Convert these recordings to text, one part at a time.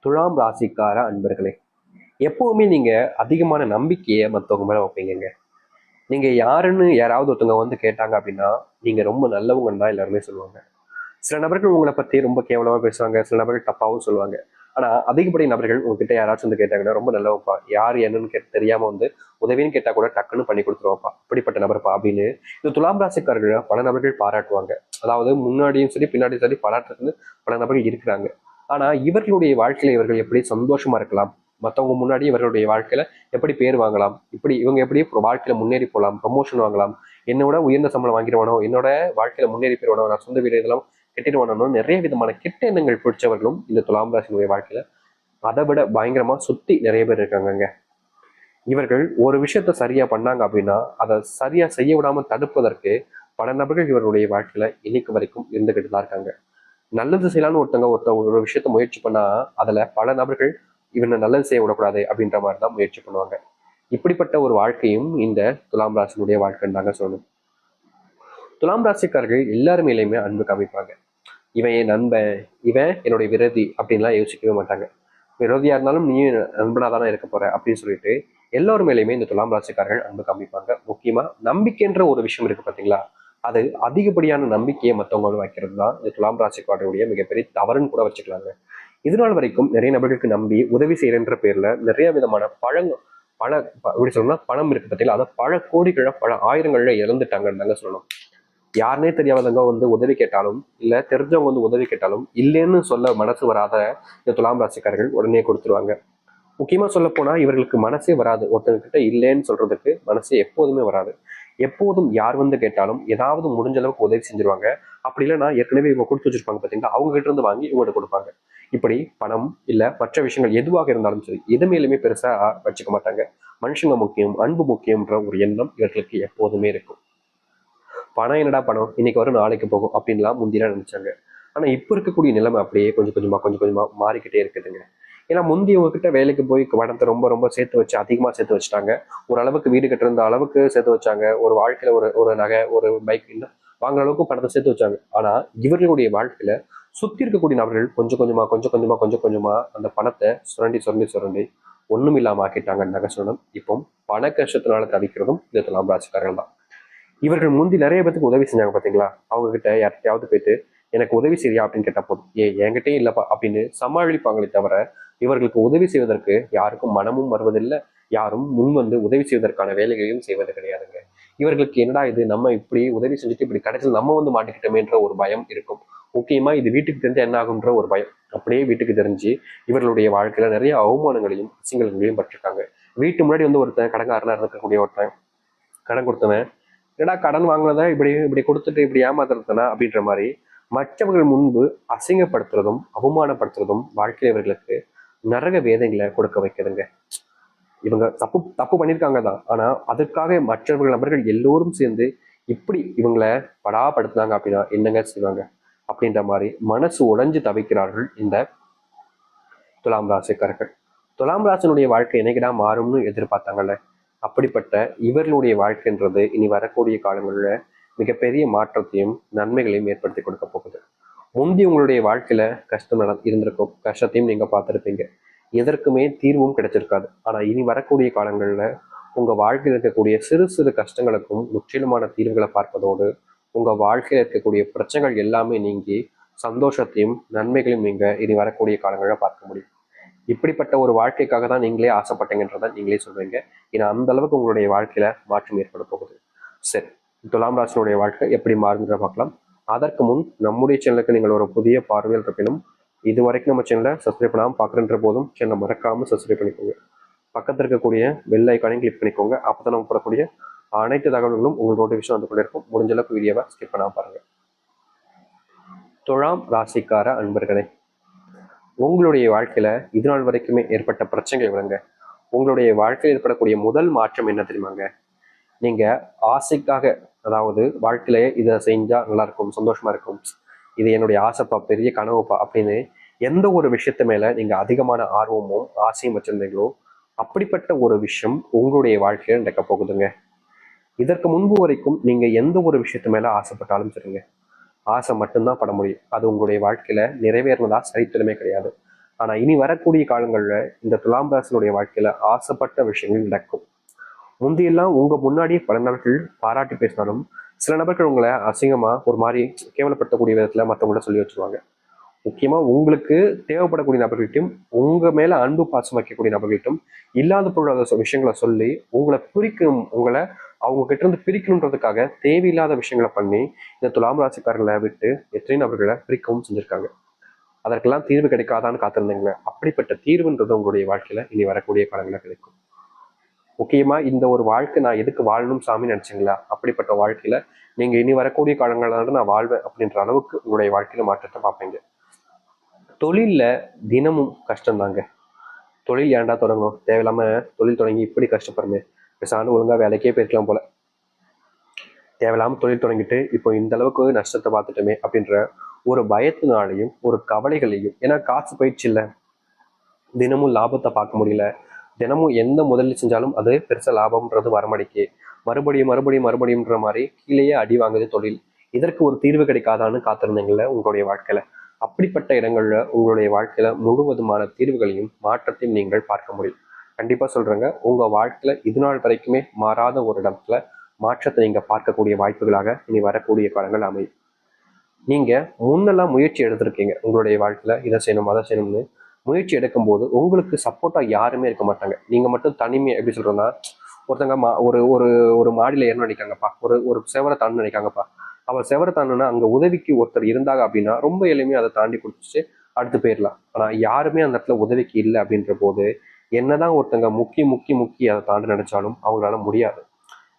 துலாம் ராசிக்கார அன்பர்களே, எப்பவுமே நீங்க அதிகமான நம்பிக்கையை மற்றவங்க மேல வைப்பீங்கங்க. நீங்க யாருன்னு யாராவது ஒருத்தவங்க வந்து கேட்டாங்க அப்படின்னா, நீங்க ரொம்ப நல்லவங்கன்னு தான் எல்லாருமே சொல்லுவாங்க. சில நபர்கள் உங்களை பத்தி ரொம்ப கேவலமா பேசுவாங்க, சில நபர்கள் தப்பாவும் சொல்லுவாங்க. ஆனா அதிகப்படி நபர்கள் உங்ககிட்ட யாராச்சும் வந்து கேட்டாங்கன்னா, ரொம்ப நல்லவப்பா, யார் என்னன்னு தெரியாம வந்து உதவின்னு கேட்டா கூட டக்குன்னு பண்ணி கொடுத்துருவாப்பா, இப்படிப்பட்ட நபர்ப்பா அப்படின்னு இந்த துலாம் ராசிக்காரர்களை பல நபர்கள் பாராட்டுவாங்க. அதாவது முன்னாடியும் சரி பின்னாடியும் சரி பாராட்டுறதுக்கு பல நபர்கள் இருக்கிறாங்க. ஆனா இவர்களுடைய வாழ்க்கையில இவர்கள் எப்படி சந்தோஷமா இருக்கலாம், மற்றவங்க முன்னாடி இவர்களுடைய வாழ்க்கையில எப்படி பேர் வாங்கலாம், இப்படி இவங்க எப்படி வாழ்க்கையில முன்னேறி போகலாம், ப்ரமோஷன் வாங்கலாம், என்னோட உயர்ந்த சம்பளம் வாங்கிடுவானோ, என்னோட வாழ்க்கையில முன்னேறி போயிடுவானோ, நான் சொந்த வீடு இதெல்லாம் கெட்டிடுவானோ, நிறைய விதமான கெட்ட எண்ணங்கள் பிடிச்சவர்களும் இந்த துலாம் ராசினுடைய வாழ்க்கையில அதை விட பயங்கரமா சுத்தி நிறைய பேர் இருக்காங்கங்க. இவர்கள் ஒரு விஷயத்த சரியா பண்ணாங்க அப்படின்னா அதை சரியா செய்ய விடாம தடுப்பதற்கு பல நபர்கள் இவருடைய வாழ்க்கையில இன்னைக்கு வரைக்கும் இருந்துகிட்டு தான் இருக்காங்க. நல்லது செய்யலாம்னு ஒருத்தங்க ஒரு விஷயத்த முயற்சி பண்ணா அதுல பல நபர்கள் இவனை நல்லது செய்ய விடக்கூடாது அப்படின்ற மாதிரி தான் முயற்சி பண்ணுவாங்க. இப்படிப்பட்ட ஒரு வாழ்க்கையும் இந்த துலாம் ராசினுடைய வாழ்க்கைன்னு தாங்க சொல்லணும். துலாம் ராசிக்காரர்கள் எல்லாருமேலையுமே அன்பு காமிப்பாங்க. இவன் என் நண்பன், இவன் என்னுடைய விரோதி அப்படின்லாம் யோசிக்கவே மாட்டாங்க. விரோதியா இருந்தாலும் நீ நண்பனா தானே இருக்க போற அப்படின்னு சொல்லிட்டு எல்லோரும் மேலேயுமே இந்த துலாம் ராசிக்காரர்கள் அன்பு காமிப்பாங்க. முக்கியமா நம்பிக்கைன்ற ஒரு விஷயம் இருக்கு பாத்தீங்களா, அது அதிகப்படியான நம்பிக்கையை மற்றவங்க வைக்கிறது தான் இந்த துலாம் ராசிக்காரருடைய மிகப்பெரிய தவறுன்னு கூட வச்சுக்கலாங்க. இதனால் வரைக்கும் நிறைய நபர்களுக்கு நம்பி உதவி செய்யறன்ற பேர்ல நிறைய விதமான பல எப்படி சொல்லணும்னா பணம் இருக்கு பார்த்தீங்களா, அதை பல கோடிகளை பல ஆயிரங்கள்ல இழந்துட்டாங்கன்னு தாங்க சொல்லணும். யாருனே தெரியாதவங்க வந்து உதவி கேட்டாலும் இல்ல தெரிஞ்சவங்க வந்து உதவி கேட்டாலும் இல்லைன்னு சொல்ல மனசு வராத இந்த துலாம் ராசிக்காரர்கள் உடனே கொடுத்துருவாங்க. முக்கியமா சொல்ல போனா இவர்களுக்கு மனசே வராது, ஒருத்தங்க கிட்ட இல்லைன்னு சொல்றதுக்கு மனசே எப்போதுமே வராது. எப்போதும் யார் வந்து கேட்டாலும் ஏதாவது முடிஞ்ச அளவுக்கு உதவி செஞ்சிருவாங்க. அப்படி இல்லைன்னா ஏற்கனவே இவங்க கொடுத்து வச்சிருப்பாங்க பார்த்தீங்களா, அவங்க கிட்ட இருந்து வாங்கி இவங்ககிட்ட கொடுப்பாங்க. இப்படி பணம் இல்ல மற்ற விஷயங்கள் எதுவாக இருந்தாலும் சரி எது மேலுமே பெருசா வச்சுக்க மாட்டாங்க. மனுஷங்க முக்கியம், அன்பு முக்கியம்ன்ற ஒரு எண்ணம் இவர்களுக்கு எப்போதுமே இருக்கும். பணம் என்னடா பணம், இன்னைக்கு வரும் நாளைக்கு போகும் அப்படின்லாம் முந்திலாம் நினைச்சாங்க. ஆனா இப்ப இருக்கக்கூடிய நிலைமை அப்படியே கொஞ்சம் கொஞ்சமா மாறிக்கிட்டே இருக்குதுங்க. ஏன்னா முந்தி உங்ககிட்ட வேலைக்கு போய் பணத்தை ரொம்ப ரொம்ப சேர்த்து வச்சு அதிகமா சேர்த்து வச்சுட்டாங்க. ஒரு அளவுக்கு வீடு கட்டிருந்த அளவுக்கு சேர்த்து வச்சாங்க. ஒரு வாழ்க்கையில ஒரு ஒரு நகை ஒரு பைக் வாங்குற அளவுக்கு பணத்தை சேர்த்து வச்சாங்க. ஆனா இவர்களுடைய வாழ்க்கையில சுத்தி இருக்கக்கூடிய நபர்கள் கொஞ்சம் கொஞ்சமா அந்த பணத்தை சுரண்டி ஒண்ணும் இல்லாம ஆக்கிட்டாங்கன்னு நகை சொல்லணும். இப்போ பண கஷ்டத்தினால தவிக்கிறதும் இந்த துலாம் ராசிக்காரர்கள் தான். இவர்கள் முந்தி நிறைய பேத்துக்கு உதவி செஞ்சாங்க பாத்தீங்களா, அவங்க கிட்ட யார்கிட்டயாவது போயிட்டு எனக்கு உதவி செய்யா அப்படின்னு கேட்டா போதும், என்கிட்டயே இல்லப்பா அப்படின்னு சமாளிப்பாங்களே தவிர இவர்களுக்கு உதவி செய்வதற்கு யாருக்கும் மனமும் வருவதில்லை. யாரும் முன் வந்து உதவி செய்வதற்கான வேலைகளையும் செய்வது கிடையாதுங்க. இவர்களுக்கு என்னடா இது, நம்ம இப்படி உதவி செஞ்சுட்டு இப்படி கடைசியில் நம்ம வந்து மாட்டிக்கிட்டோமேன்ற ஒரு பயம் இருக்கும். முக்கியமா இது வீட்டுக்கு தெரிஞ்ச என்ன ஆகுன்ற ஒரு பயம். அப்படியே வீட்டுக்கு தெரிஞ்சு இவர்களுடைய வாழ்க்கையில நிறைய அவமானங்களையும் அசிங்கங்களையும் பட்டிருக்காங்க. வீட்டு முன்னாடி வந்து ஒருத்தன் கடங்காரனா இருக்கக்கூடிய ஒருத்தன் கடன் கொடுத்தவன், ஏன்னா கடன் வாங்கினதை இப்படி இப்படி கொடுத்துட்டு இப்படி ஏமாத்துறதுனா அப்படின்ற மாதிரி மற்றவர்கள் முன்பு அசிங்கப்படுத்துறதும் அவமானப்படுத்துறதும் வாழ்க்கையில இவர்களுக்கு நரக வேதங்களை கொடுக்க வைக்குதுங்க. இவங்க தப்பு தப்பு பண்ணியிருக்காங்க தான், ஆனா அதுக்காக மற்றவர்கள் நபர்கள் எல்லோரும் சேர்ந்து இப்படி இவங்களை படாப்படுத்தினாங்க அப்படின்னா என்னங்க செய்வாங்க அப்படின்ற மாதிரி மனசு உடைஞ்சு தவிக்கிறார்கள் இந்த துலாம் ராசிக்காரர்கள். துலாம் ராசினுடைய வாழ்க்கை என்னைக்கிடா மாறும்னு எதிர்பார்த்தாங்கல்ல, அப்படிப்பட்ட இவர்களுடைய வாழ்க்கைன்றது இனி வரக்கூடிய காலங்களில் மிகப்பெரிய மாற்றத்தையும் நன்மைகளையும் ஏற்படுத்தி கொடுக்க போகுது. முந்தி உங்களுடைய வாழ்க்கையில கஷ்டம் இருந்திருக்கும், கஷ்டத்தையும் நீங்க பார்த்துருப்பீங்க, எதற்குமே தீர்வும் கிடைச்சிருக்காது. ஆனா இனி வரக்கூடிய காலங்கள்ல உங்க வாழ்க்கையில் இருக்கக்கூடிய சிறு சிறு கஷ்டங்களுக்கும் முற்றிலுமான தீர்வுகளை பார்ப்பதோடு உங்க வாழ்க்கையில் இருக்கக்கூடிய பிரச்சனைகள் எல்லாமே நீங்கி சந்தோஷத்தையும் நன்மைகளையும் நீங்க இனி வரக்கூடிய காலங்களில் பார்க்க முடியும். இப்படிப்பட்ட ஒரு வாழ்க்கைக்காக தான் நீங்களே ஆசைப்பட்டீங்கன்றதை நீங்களே சொல்றீங்க. ஏன்னா அந்த அளவுக்கு உங்களுடைய வாழ்க்கையில மாற்றம் ஏற்பட போகுது. சரி, துலாம் ராசினுடைய வாழ்க்கை எப்படி மாறுன்ற பார்க்கலாம். அதற்கு முன் நம்முடைய சேனலுக்கு நீங்கள் ஒரு புதிய பார்வையில் இருப்பினும் இது வரைக்கும் நம்ம சேனலை சப்ஸ்கிரைப் பண்ணாமல் பார்க்குறன்ற போதும் சேனலை மறக்காமல் சப்ஸ்கிரைப் பண்ணிக்கோங்க. பக்கத்தில் இருக்கக்கூடிய பெல் ஐக்கானையும் கிளிக் பண்ணிக்கோங்க. அப்போ தான் நம்ம போடக்கூடிய அனைத்து தகவல்களும் உங்களுக்கு நோட்டிஃபிகேஷன் வந்து கொண்டே இருக்கும். முடிஞ்ச அளவுக்கு வீடியோவை ஸ்கிப் பண்ணாமல் பாருங்க. துலாம் ராசிக்கார அன்பர்களே, உங்களுடைய வாழ்க்கையில இது நாள் வரைக்குமே ஏற்பட்ட பிரச்சனைகள் விளங்க, உங்களுடைய வாழ்க்கையில் ஏற்படக்கூடிய முதல் மாற்றம் என்ன தெரியுமாங்க? நீங்க ஆசைக்காக, அதாவது வாழ்க்கையில இதை செஞ்சா நல்லா இருக்கும், சந்தோஷமா இருக்கும், இது என்னுடைய ஆசைப்பா, பெரிய கனவுப்பா அப்படின்னு எந்த ஒரு விஷயத்து மேல நீங்க அதிகமான ஆர்வமும் ஆசையும் வச்சிருந்தீங்களோ அப்படிப்பட்ட ஒரு விஷயம் உங்களுடைய வாழ்க்கையில நடக்க போகுதுங்க. இதற்கு முன்பு வரைக்கும் நீங்க எந்த ஒரு விஷயத்து மேல ஆசைப்பட்டாலும் சரிங்க, ஆசை மட்டும்தான் பட முடியும், அது உங்களுடைய வாழ்க்கையில நிறைவேறினதா சரித்திரமே கிடையாது. ஆனா இனி வரக்கூடிய காலங்கள்ல இந்த துலாம் ராசினுடைய வாழ்க்கையில ஆசைப்பட்ட விஷயங்கள் நடக்கும். முந்தியெல்லாம் உங்க முன்னாடியே பல நபர்கள் பாராட்டி பேசினாலும் சில நபர்கள் உங்களை அசிங்கமா ஒரு மாதிரி கேவலப்படுத்தக்கூடிய விதத்துல மற்றவங்கள்ட்ட சொல்லி வச்சிருவாங்க. முக்கியமா உங்களுக்கு தேவைப்படக்கூடிய நபர்கள்ட்டும் உங்க மேல அன்பு பாசம் வைக்கக்கூடிய நபர்கள்ட்டும் இல்லாத பொருளாத விஷயங்களை சொல்லி உங்களை பிரிக்கணும், உங்களை அவங்க கிட்ட இருந்து பிரிக்கணுன்றதுக்காக தேவையில்லாத விஷயங்களை பண்ணி இந்த துலாம் ராசிக்காரர்களை விட்டு எத்தனை நபர்களை பிரிக்கவும் செஞ்சிருக்காங்க. அதற்கெல்லாம் தீர்வு கிடைக்காதான்னு காத்திருந்தீங்களே, அப்படிப்பட்ட தீர்வுன்றது உங்களுடைய வாழ்க்கையில இனி வரக்கூடிய காலங்களில் கிடைக்கும். முக்கியமா இந்த ஒரு வாழ்க்கை நான் எதுக்கு வாழணும் சாமி நினைச்சீங்களா, அப்படிப்பட்ட வாழ்க்கையில நீங்க இனி வரக்கூடிய காலங்களால நான் வாழ்வேன் அப்படின்ற அளவுக்கு உங்களுடைய வாழ்க்கையில மாற்றத்தை பார்ப்பீங்க. தொழில்ல தினமும் கஷ்டம்தாங்க. தொழில் ஏன்டா தொடங்கணும், தேவையில்லாம தொழில் தொடங்கி இப்படி கஷ்டப்படுமே, பேசாண்டு ஒழுங்கா வேலைக்கே போயிருக்கலாம் போல, தேவையில்லாம தொழில் தொடங்கிட்டு இப்போ இந்த அளவுக்கு நஷ்டத்தை பார்த்துட்டோமே அப்படின்ற ஒரு பயத்தினாலையும் ஒரு கவலைகளையும், ஏன்னா காசு போயிடுச்சு இல்லை, தினமும் லாபத்தை பார்க்க முடியல, தினமும் எந்த முதலீடு செஞ்சாலும் அது பெருசா லாபம்ன்றது வரமடிக்கு, மறுபடியும் மறுபடியும் மறுபடியும்ன்ற மாதிரி கீழேயே அடி வாங்குது தொழில். இதற்கு ஒரு தீர்வு கிடைக்காதான்னு காத்திருந்தீங்கல்ல உங்களுடைய வாழ்க்கையில, அப்படிப்பட்ட இடங்கள்ல உங்களுடைய வாழ்க்கையில முழுவதுமான தீர்வுகளையும் மாற்றத்தையும் நீங்கள் பார்க்க முடியும். கண்டிப்பா சொல்றேங்க, உங்க வாழ்க்கையில இது நாள் வரைக்குமே மாறாத ஒரு இடத்துல மாற்றத்தை நீங்க பார்க்கக்கூடிய வாய்ப்புகளாக இனி வரக்கூடிய காலங்கள் அமையும். நீங்க முன்னெல்லாம் முயற்சி எடுத்திருக்கீங்க உங்களுடைய வாழ்க்கையில, இதை செய்யணும் அதை செய்யணும்னு முயற்சி எடுக்கும்போது உங்களுக்கு சப்போர்ட்டா யாருமே இருக்க மாட்டாங்க. நீங்க மட்டும் தனிமை எப்படி சொல்றோம்னா, ஒருத்தங்க ஒரு ஒரு ஒரு மாடியில ஏறணும் நினைக்காங்கப்பா, ஒரு ஒரு செவரை தாண்டு நினைக்காங்கப்பா, அவர் செவரை தாண்டுனா அங்க உதவிக்கு ஒருத்தர் இருந்தாங்க அப்படின்னா ரொம்ப எளிமையா அதை தாண்டி கொடுத்துச்சு அடுத்து போயிடலாம். ஆனா யாருமே அந்த இடத்துல உதவிக்கு இல்லை அப்படின்ற போது என்னதான் ஒருத்தங்க முக்கி முக்கி முக்கி அதை தாண்டி நினைச்சாலும் அவங்களால முடியாது.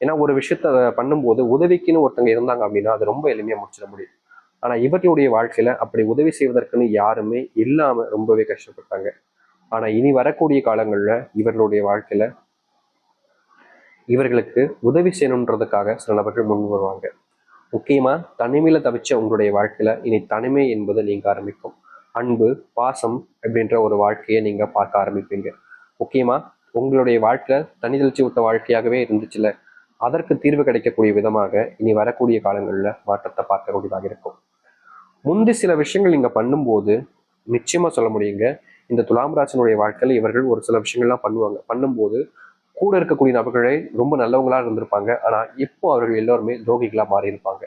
ஏன்னா ஒரு விஷயத்த பண்ணும்போது உதவிக்குன்னு ஒருத்தங்க இருந்தாங்க அப்படின்னா அது ரொம்ப எளிமையா முடிச்சிட முடியும். ஆனா இவர்களுடைய வாழ்க்கையில அப்படி உதவி செய்வதற்குன்னு யாருமே இல்லாம ரொம்பவே கஷ்டப்பட்டாங்க. ஆனா இனி வரக்கூடிய காலங்கள்ல இவர்களுடைய வாழ்க்கையில இவர்களுக்கு உதவி செய்யணுன்றதுக்காக சில நபர்கள் முன் வருவாங்க. முக்கியமா தனிமையில தவிச்ச உங்களுடைய வாழ்க்கையில இனி தனிமை என்பது நீங்க ஆரம்பிக்கும். அன்பு பாசம் அப்படின்ற ஒரு வாழ்க்கையை நீங்க பார்க்க ஆரம்பிப்பீங்க. முக்கியமா உங்களுடைய வாழ்க்கை தனி தெளிச்சு விட்ட வாழ்க்கையாகவே இருந்துச்சுல, அதற்கு தீர்வு கிடைக்கக்கூடிய விதமாக இனி வரக்கூடிய காலங்கள்ல மாற்றத்தை பார்க்கக்கூடியதாக இருக்கும். முந்தி சில விஷயங்கள் நீங்க பண்ணும்போது நிச்சயமா சொல்ல முடியுங்க, இந்த துலாம் ராசினுடைய வாழ்க்கையில இவர்கள் ஒரு சில விஷயங்கள்லாம் பண்ணுவாங்க. பண்ணும்போது கூட இருக்கக்கூடிய நபர்களே ரொம்ப நல்லவங்களா இருந்திருப்பாங்க. ஆனா இப்போ அவர்கள் எல்லோருமே துரோகிகளா மாறி இருப்பாங்க.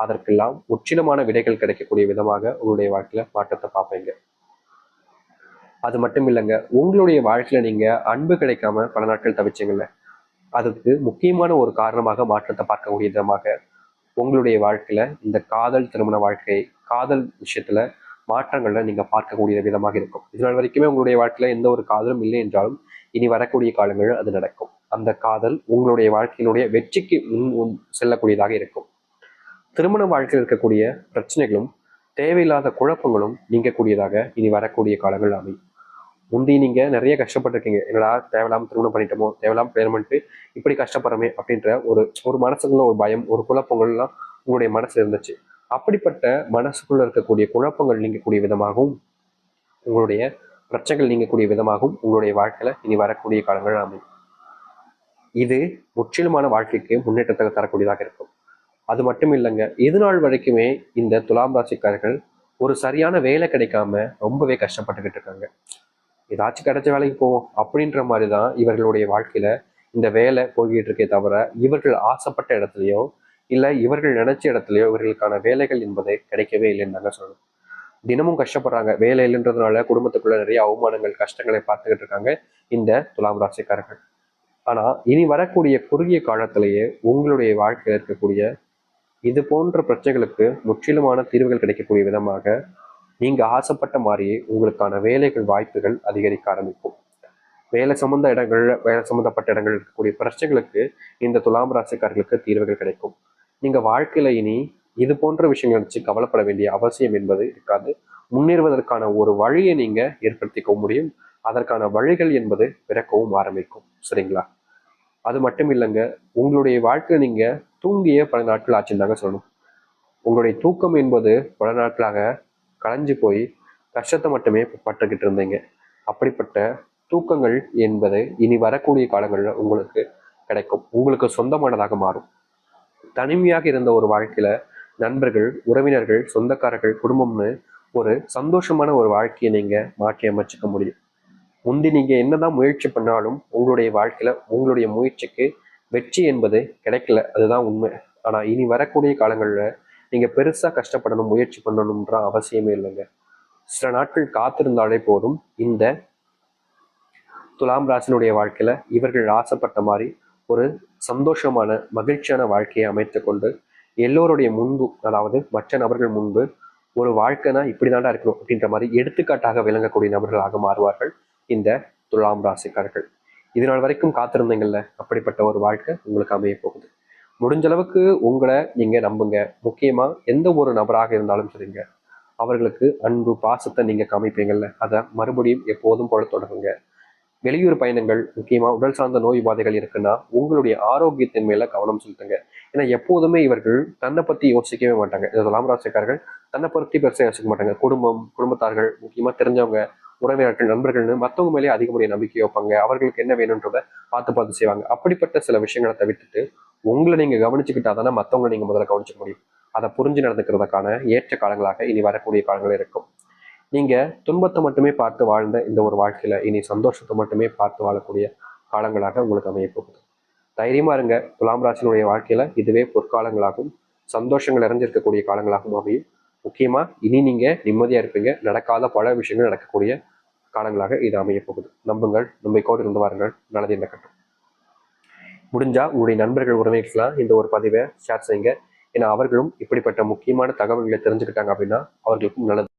அதற்கெல்லாம் முற்றிலுமான விடைகள் கிடைக்கக்கூடிய விதமாக உங்களுடைய வாழ்க்கையில மாற்றத்தை பார்ப்பீங்க. அது மட்டும் இல்லைங்க, உங்களுடைய வாழ்க்கையில நீங்க அன்பு கிடைக்காம பல நாட்கள் தவிச்சீங்கல்ல, அதுக்கு முக்கியமான ஒரு காரணமாக மாற்றத்தை பார்க்கக்கூடிய விதமாக உங்களுடைய வாழ்க்கையில இந்த காதல் திருமண வாழ்க்கை, காதல் விஷயத்துல மாற்றங்களை நீங்க பார்க்கக்கூடிய விதமாக இருக்கும். இதனால் வரைக்குமே உங்களுடைய வாழ்க்கையில எந்த ஒரு காதலும் இல்லை என்றாலும் இனி வரக்கூடிய காலங்கள் அது நடக்கும். அந்த காதல் உங்களுடைய வாழ்க்கையினுடைய வெற்றிக்கு முன் செல்லக்கூடியதாக இருக்கும். திருமண வாழ்க்கையில் இருக்கக்கூடிய பிரச்சனைகளும் தேவையில்லாத குழப்பங்களும் நீங்கக்கூடியதாக இனி வரக்கூடிய காலங்கள் அமையும். முந்தி நீங்க நிறைய கஷ்டப்பட்டிருக்கீங்க, என்னடா தேவையில்லாம திருமணம் பண்ணிட்டோமோ, தேவையில்லாம கல்யாணம் பண்ணிட்டு இப்படி கஷ்டப்படுறமே அப்படின்ற ஒரு ஒரு மனசுக்குள்ள ஒரு பயம் ஒரு குழப்பங்கள்லாம் உங்களுடைய மனசுல இருந்துச்சு. அப்படிப்பட்ட மனசுக்குள்ள இருக்கக்கூடிய குழப்பங்கள் நீங்கக்கூடிய விதமாகவும் உங்களுடைய பிரச்சனைகள் நீங்கக்கூடிய விதமாகவும் உங்களுடைய வாழ்க்கையில இனி வரக்கூடிய காலங்கள் அமையும். இது முற்றிலுமான வாழ்க்கைக்கு முன்னேற்றத்தை தரக்கூடியதாக இருக்கும். அது மட்டும் இல்லைங்க, இது நாள் வரைக்குமே இந்த துலாம் ராசிக்காரர்கள் ஒரு சரியான வேலை கிடைக்காம ரொம்பவே கஷ்டப்பட்டுக்கிட்டு இருக்காங்க. ஏதாச்சும் கிடைச்ச வேலைக்கு போவோம் அப்படின்ற மாதிரிதான் இவர்களுடைய வாழ்க்கையில இந்த வேலை போய்கிட்டு இருக்கே தவிர இவர்கள் ஆசைப்பட்ட இடத்துலயோ இல்ல இவர்கள் நினைச்ச இடத்துலயோ இவர்களுக்கான வேலைகள் என்பதை கிடைக்கவே இல்லைன்னு தாங்க சொல்லணும். தினமும் கஷ்டப்படுறாங்க, வேலை இல்லைன்றதுனால குடும்பத்துக்குள்ள நிறைய அவமானங்கள் கஷ்டங்களை பார்த்துக்கிட்டு இருக்காங்க இந்த துலாம் ராசிக்காரர்கள். ஆனா இனி வரக்கூடிய குறுகிய காலத்திலேயே உங்களுடைய வாழ்க்கையில் இருக்கக்கூடிய இது போன்ற பிரச்சனைகளுக்கு முற்றிலுமான தீர்வுகள் கிடைக்கக்கூடிய விதமாக நீங்க ஆசைப்பட்ட மாதிரியே உங்களுக்கான வேலைகள் வாய்ப்புகள் அதிகரிக்க ஆரம்பிக்கும். வேலை சம்பந்தப்பட்ட இடங்கள் இருக்கக்கூடிய பிரச்சனைகளுக்கு இந்த துலாம் ராசிக்காரர்களுக்கு தீர்வுகள் கிடைக்கும். நீங்க வாழ்க்கையில இனி இது போன்ற விஷயங்களை வச்சு கவலைப்பட வேண்டிய அவசியம் என்பது இருக்காது. முன்னேறுவதற்கான ஒரு வழியை நீங்க ஏற்படுத்திக்க முடியும். அதற்கான வழிகள் என்பது பிறக்கவும் ஆரம்பிக்கும். சரிங்களா? அது மட்டும் இல்லைங்க, உங்களுடைய வாழ்க்கையில நீங்க தூங்கிய பல நாட்கள் ஆச்சுன்னு தாங்க சொல்லணும். உங்களுடைய தூக்கம் என்பது பல நாட்களாக களைஞ்சு போய் கஷ்டத்தை மட்டுமே பட்டுக்கிட்டு இருந்தீங்க. அப்படிப்பட்ட தூக்கங்கள் என்பது இனி வரக்கூடிய காலங்களில் உங்களுக்கு கிடைக்கும், உங்களுக்கு சொந்தமானதாக மாறும். தனிமையாக இருந்த ஒரு வாழ்க்கையில நண்பர்கள் உறவினர்கள் சொந்தக்காரர்கள் குடும்பம்னு ஒரு சந்தோஷமான ஒரு வாழ்க்கையை நீங்க மாற்றி அமைச்சுக்க முடியும். முந்தி நீங்க என்னதான் முயற்சி பண்ணாலும் உங்களுடைய வாழ்க்கையில உங்களுடைய முயற்சிக்கு வெற்றி என்பது கிடைக்கல, அதுதான் உண்மை. ஆனா இனி வரக்கூடிய காலங்கள்ல நீங்க பெருசா கஷ்டப்படணும், முயற்சி பண்ணணும்ன்ற அவசியமே இல்லைங்க. சில நாட்கள் காத்திருந்தாலே போதும், இந்த துலாம் ராசினுடைய வாழ்க்கையில இவர்கள் ஆசைப்பட்ட மாதிரி ஒரு சந்தோஷமான மகிழ்ச்சியான வாழ்க்கையை அமைத்து கொண்டு எல்லோருடைய முன்பு, அதாவது மற்ற நபர்கள் முன்பு, ஒரு வாழ்க்கைனா இப்படிதாண்டா இருக்கணும் அப்படின்ற மாதிரி எடுத்துக்காட்டாக விளங்கக்கூடிய நபர்களாக மாறுவார்கள் இந்த துலாம் ராசிக்காரர்கள். இதனால் வரைக்கும் காத்திருந்தீங்கல்ல, அப்படிப்பட்ட ஒரு வாழ்க்கை உங்களுக்கு அமைய போகுது. முடிஞ்ச அளவுக்கு உங்களை நீங்க நம்புங்க. முக்கியமா எந்த ஒரு நபராக இருந்தாலும் சரிங்க, அவர்களுக்கு அன்பு பாசத்தை நீங்க காமிப்பீங்கல்ல, அதை மறுபடியும் எப்போதும் போல தொடருங்க. வெளியூர் பயணங்கள், முக்கியமா உடல் சார்ந்த நோய் உபாதைகள் இருக்குன்னா உங்களுடைய ஆரோக்கியத்தின் மேல கவனம் செலுத்துங்க. ஏன்னா எப்போதுமே இவர்கள் தன்னை பத்தி யோசிக்கவே மாட்டாங்க. இந்த துலாம் ராசிக்காரர்கள் தன்னை பத்தி பெருசா யோசிக்க மாட்டாங்க. குடும்பம், குடும்பத்தார்கள், முக்கியமா தெரிஞ்சவங்க, உறவினர்கள், நண்பர்கள்னு மற்றவங்க மேலே அதிகப்படிய நம்பிக்கை வைப்பாங்க. அவர்களுக்கு என்ன வேணும்ன்றத பார்த்து பார்த்து செய்வாங்க. அப்படிப்பட்ட சில விஷயங்களை தவிர்த்துட்டு உங்களை நீங்க கவனிச்சுக்கிட்டா தானே மற்றவங்களை நீங்க முதல்ல கவனிச்சுக்க முடியும். அதை புரிஞ்சு நடந்துக்கிறதுக்கான ஏற்ற காலங்களாக இனி வரக்கூடிய காலங்கள் இருக்கும். நீங்க துன்பத்தை மட்டுமே பார்த்து வாழ்ந்த இந்த ஒரு வாழ்க்கையில இனி சந்தோஷத்தை மட்டுமே பார்த்து வாழக்கூடிய காலங்களாக உங்களுக்கு அமைய போகுது. தைரியமா இருங்க. துலாம் ராசினுடைய வாழ்க்கையில இதுவே பொற்காலங்களாகவும் சந்தோஷங்கள் நிறைஞ்சிருக்கக்கூடிய காலங்களாகவும் அமையும். முக்கியமா இனி நீங்க நிம்மதியா இருப்பீங்க. நடக்காத பல விஷயங்கள் நடக்கக்கூடிய காலங்களாக இது அமைய போகுது. நம்புங்கள், நம்பிக்கையோடு இருந்து வாருங்கள். நல்லது நடக்கட்டும். முடிஞ்சா உங்களுடைய நண்பர்கள், உறவினர்கள்லாம் இந்த ஒரு பதிவை ஷேர் செய்யுங்க. ஏன்னா அவர்களும் இப்படிப்பட்ட முக்கியமான தகவல்களை தெரிஞ்சுக்கிட்டாங்க அப்படின்னா அவர்களுக்கும் நல்லது.